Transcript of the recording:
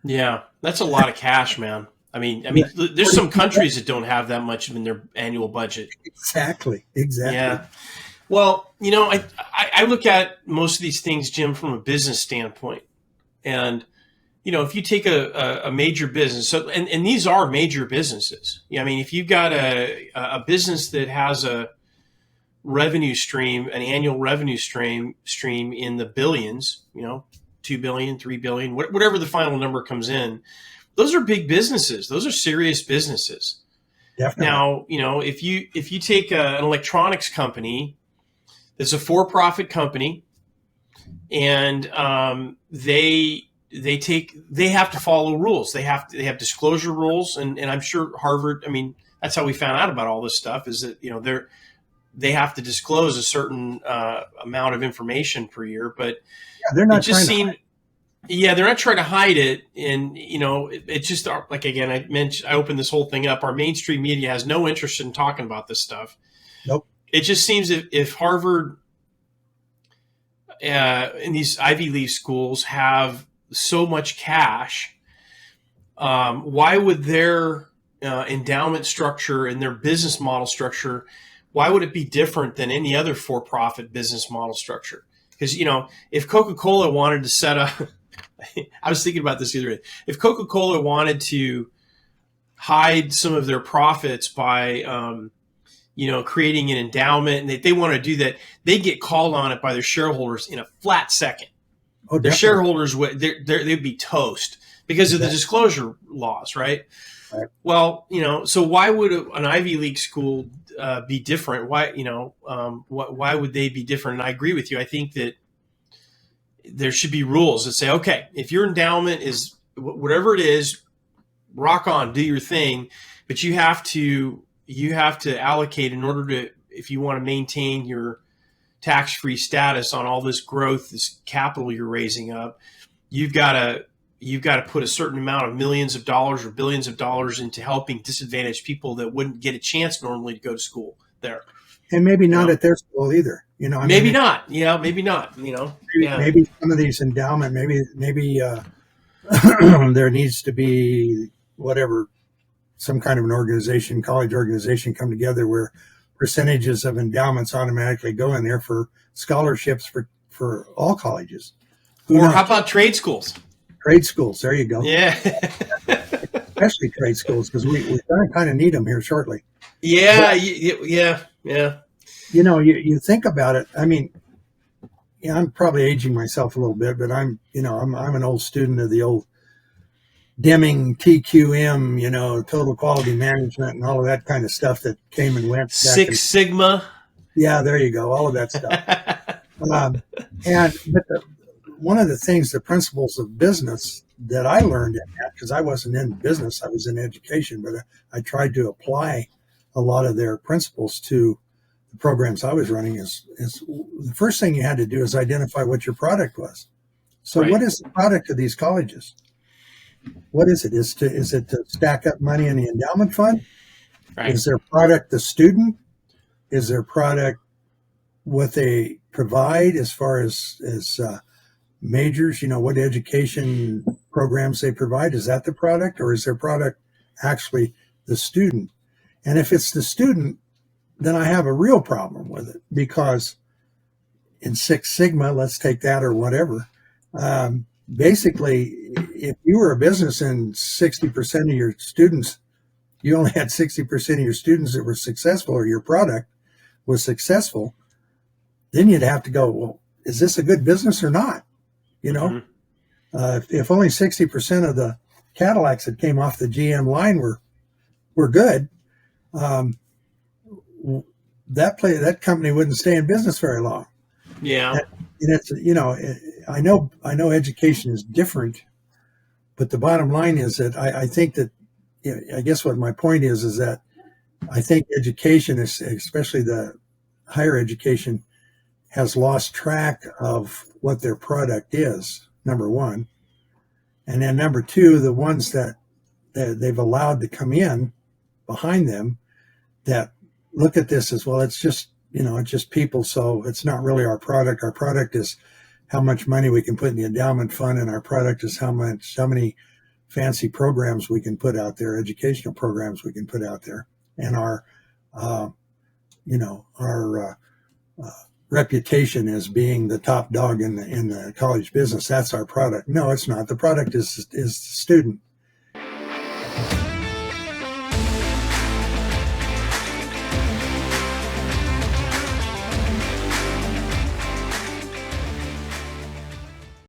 Yeah, that's a lot of cash, man. There's some countries that don't have that much in their annual budget. Exactly. Exactly. Yeah. Well, I look at most of these things, Jim, from a business standpoint. And, if you take a major business, and these are major businesses. Yeah, I mean, if you've got a business that has a revenue stream, an annual revenue stream in the billions, 2 billion, 3 billion, whatever the final number comes in, those are big businesses. Those are serious businesses. Definitely. Now, if you take an electronics company that's a for-profit company, and they have to follow rules. They have disclosure rules, and I'm sure Harvard. I mean, that's how we found out about all this stuff. Is that they have to disclose a certain amount of information per year, but they're not trying to hide it. Yeah, they're not trying to hide it, and it's just like, again, I opened this whole thing up. Our mainstream media has no interest in talking about this stuff. Nope. It just seems if Harvard and these Ivy League schools have so much cash, why would their endowment structure and their business model structure, why would it be different than any other for-profit business model structure? Because, if Coca-Cola wanted to set up, I was thinking about this the other day. If Coca-Cola wanted to hide some of their profits by, creating an endowment, and they want to do that, they get called on it by their shareholders in a flat second. Oh, their definitely. shareholders they'd be toast because of the disclosure laws, right? Right. Well, so why would an Ivy League school be different? Why, why would they be different? And I agree with you. I think that there should be rules that say, okay, if your endowment is whatever it is, rock on, do your thing, but you have to allocate in order to, if you want to maintain your tax-free status on all this growth, this capital you're raising up, you've got to put a certain amount of millions of dollars or billions of dollars into helping disadvantaged people that wouldn't get a chance normally to go to school there. And maybe not at their school either. Maybe not. Maybe some of these endowment, maybe there needs to be some kind of an organization, college organization, come together where percentages of endowments automatically go in there for scholarships for all colleges. Or how about trade schools? Trade schools, there you go. Yeah. Especially trade schools, because we kind of need them here shortly. Yeah, but, you think about it. I mean, I'm probably aging myself a little bit, but I'm an old student of the old Deming, TQM, total quality management and all of that kind of stuff that came and went. Six Sigma. Yeah, there you go. All of that stuff. One of the things, the principles of business that I learned in that, because I wasn't in business, I was in education, but I tried to apply a lot of their principles to the programs I was running is the first thing you had to do is identify what your product was. So What is the product of these colleges? What is it? Is it to stack up money in the endowment fund? Right. Is their product the student? Is their product what they provide as far as majors? What education programs they provide? Is that the product, or is their product actually the student? And if it's the student, then I have a real problem with it, because in Six Sigma, let's take that or whatever. Basically, if you were a business and 60% of your students, you only had 60% of your students that were successful, or your product was successful, then you'd have to go, well, is this a good business or not? Mm-hmm. If only 60% of the Cadillacs that came off the GM line were good, that company wouldn't stay in business very long. Yeah. And it's, I know education is different, but the bottom line is that I think that, I guess what my point is that I think education, especially the higher education, has lost track of what their product is, number one. And then number two, the ones that they've allowed to come in behind them that look at this as, well, it's just people. So it's not really our product. Our product is how much money we can put in the endowment fund, and our product is how many fancy programs we can put out there, educational programs we can put out there, and our reputation as being the top dog in the college business. That's our product. No, it's not. The product is the student.